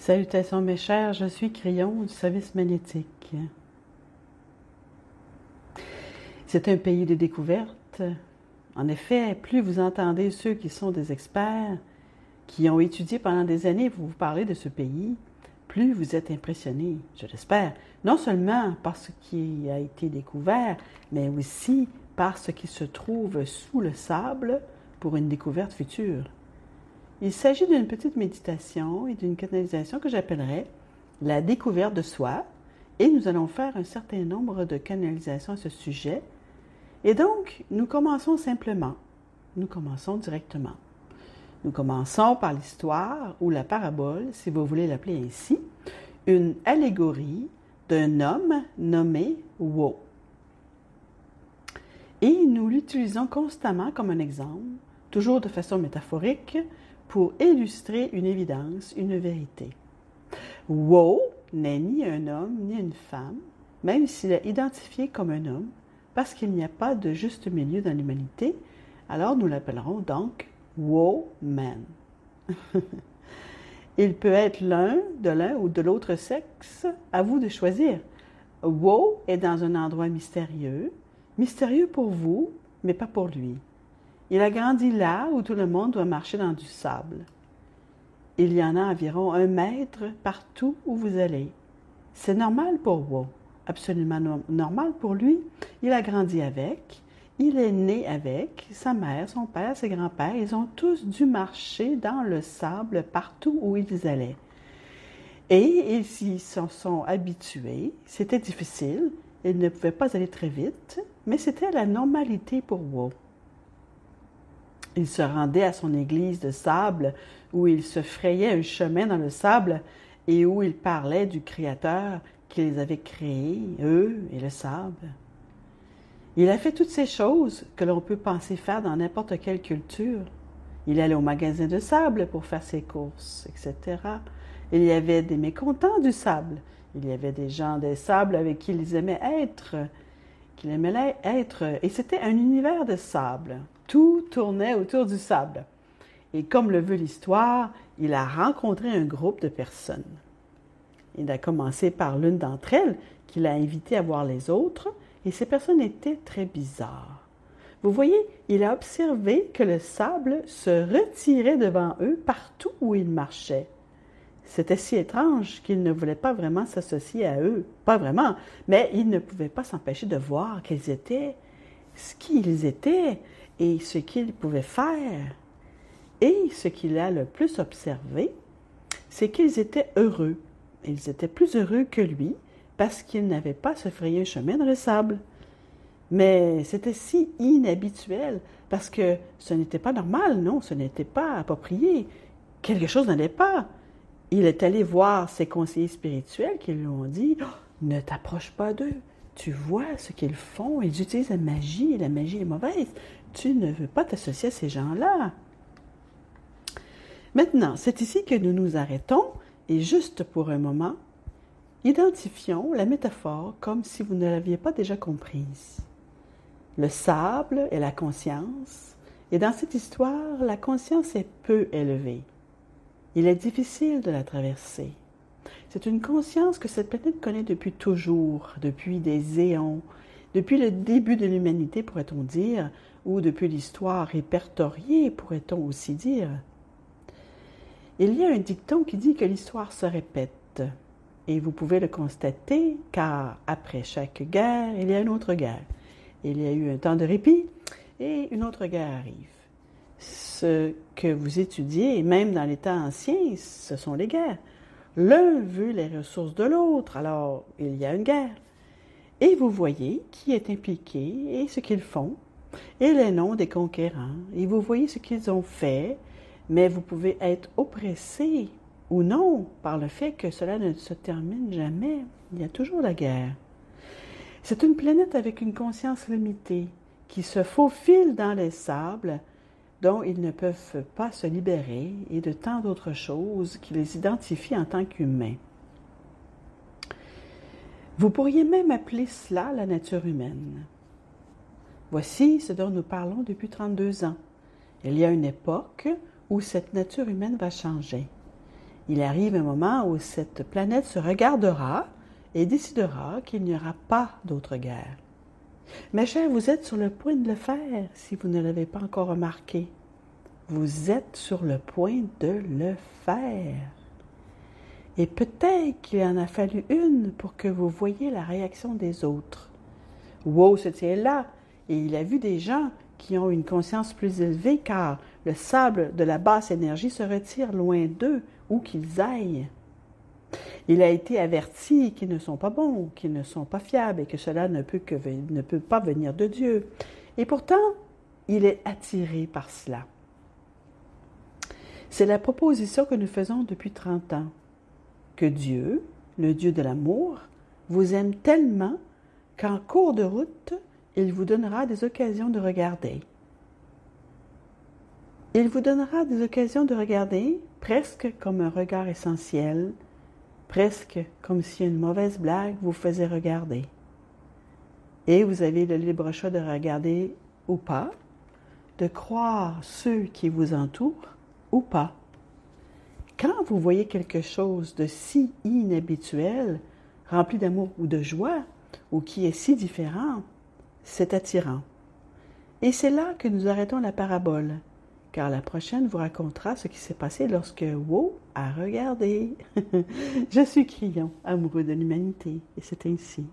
Salutations mes chers, je suis Crayon du service magnétique. C'est un pays de découverte. En effet, plus vous entendez ceux qui sont des experts, qui ont étudié pendant des années pour vous parler de ce pays, plus vous êtes impressionnés, je l'espère, non seulement par ce qui a été découvert, mais aussi par ce qui se trouve sous le sable pour une découverte future. Il s'agit d'une petite méditation et d'une canalisation que j'appellerais la découverte de soi, et nous allons faire un certain nombre de canalisations à ce sujet. Et donc, nous commençons simplement, nous commençons directement. Nous commençons par l'histoire ou la parabole, si vous voulez l'appeler ainsi, une allégorie d'un homme nommé Wo. Et nous l'utilisons constamment comme un exemple, toujours de façon métaphorique, pour illustrer une évidence, une vérité. Wo n'est ni un homme ni une femme, même s'il est identifié comme un homme, parce qu'il n'y a pas de juste milieu dans l'humanité, alors nous l'appellerons donc Wo-man. Il peut être l'un ou de l'autre sexe, à vous de choisir. Wo est dans un endroit mystérieux pour vous, mais pas pour lui. Il a grandi là où tout le monde doit marcher dans du sable. Il y en a environ 1 mètre partout où vous allez. C'est normal pour Wo, absolument normal pour lui. Il a grandi avec, il est né avec, sa mère, son père, ses grands-pères, ils ont tous dû marcher dans le sable partout où ils allaient. Et ils s'y sont habitués, c'était difficile, ils ne pouvaient pas aller très vite, mais c'était la normalité pour Wo. Il se rendait à son église de sable où il se frayait un chemin dans le sable et où il parlait du Créateur qui les avait créés, eux et le sable. Il a fait toutes ces choses que l'on peut penser faire dans n'importe quelle culture. Il allait au magasin de sable pour faire ses courses, etc. Il y avait des mécontents du sable. Il y avait des gens des sables avec qui il aimait être, et c'était un univers de sable. Tout tournait autour du sable. Et comme le veut l'histoire, il a rencontré un groupe de personnes. Il a commencé par l'une d'entre elles, qu'il a invité à voir les autres, et ces personnes étaient très bizarres. Vous voyez, il a observé que le sable se retirait devant eux partout où il marchait. C'était si étrange qu'il ne voulait pas vraiment s'associer à eux. Pas vraiment, mais il ne pouvait pas s'empêcher de voir quels étaient, ce qu'ils étaient et ce qu'ils pouvaient faire. Et ce qu'il a le plus observé, c'est qu'ils étaient heureux. Ils étaient plus heureux que lui parce qu'ils n'avaient pas à se frayer un chemin dans le sable. Mais c'était si inhabituel parce que ce n'était pas normal, non, ce n'était pas approprié. Quelque chose n'allait pas. Il est allé voir ses conseillers spirituels qui lui ont dit « Oh, ne t'approche pas d'eux. Tu vois ce qu'ils font. Ils utilisent la magie et la magie est mauvaise. Tu ne veux pas t'associer à ces gens-là. » Maintenant, c'est ici que nous nous arrêtons et juste pour un moment, identifions la métaphore comme si vous ne l'aviez pas déjà comprise. Le sable est la conscience et dans cette histoire, la conscience est peu élevée. Il est difficile de la traverser. C'est une conscience que cette planète connaît depuis toujours, depuis des éons, depuis le début de l'humanité, pourrait-on dire, ou depuis l'histoire répertoriée, pourrait-on aussi dire. Il y a un dicton qui dit que l'histoire se répète, et vous pouvez le constater, car après chaque guerre, il y a une autre guerre. Il y a eu un temps de répit, et une autre guerre arrive. Ce que vous étudiez, même dans les temps anciens, ce sont les guerres. L'un veut les ressources de l'autre, alors il y a une guerre. Et vous voyez qui est impliqué et ce qu'ils font, et les noms des conquérants, et vous voyez ce qu'ils ont fait, mais vous pouvez être oppressé ou non par le fait que cela ne se termine jamais. Il y a toujours la guerre. C'est une planète avec une conscience limitée qui se faufile dans les sables dont ils ne peuvent pas se libérer et de tant d'autres choses qui les identifient en tant qu'humains. Vous pourriez même appeler cela la nature humaine. Voici ce dont nous parlons depuis 32 ans. Il y a une époque où cette nature humaine va changer. Il arrive un moment où cette planète se regardera et décidera qu'il n'y aura pas d'autre guerre. Mes chers, vous êtes sur le point de le faire si vous ne l'avez pas encore remarqué. Vous êtes sur le point de le faire. Et peut-être qu'il en a fallu une pour que vous voyiez la réaction des autres. Wow se tient là, et il a vu des gens qui ont une conscience plus élevée car le sable de la basse énergie se retire loin d'eux, où qu'ils aillent. Il a été averti qu'ils ne sont pas bons, qu'ils ne sont pas fiables et que cela ne peut pas venir de Dieu. Et pourtant, il est attiré par cela. C'est la proposition que nous faisons depuis 30 ans. Que Dieu, le Dieu de l'amour, vous aime tellement qu'en cours de route, il vous donnera des occasions de regarder. Il vous donnera des occasions de regarder presque comme un regard essentiel, presque comme si une mauvaise blague vous faisait regarder. Et vous avez le libre choix de regarder ou pas, de croire ceux qui vous entourent ou pas. Quand vous voyez quelque chose de si inhabituel, rempli d'amour ou de joie, ou qui est si différent, c'est attirant. Et c'est là que nous arrêtons la parabole, car la prochaine vous racontera ce qui s'est passé lorsque Wow a regardé. Je suis Crillon, amoureux de l'humanité, et c'est ainsi.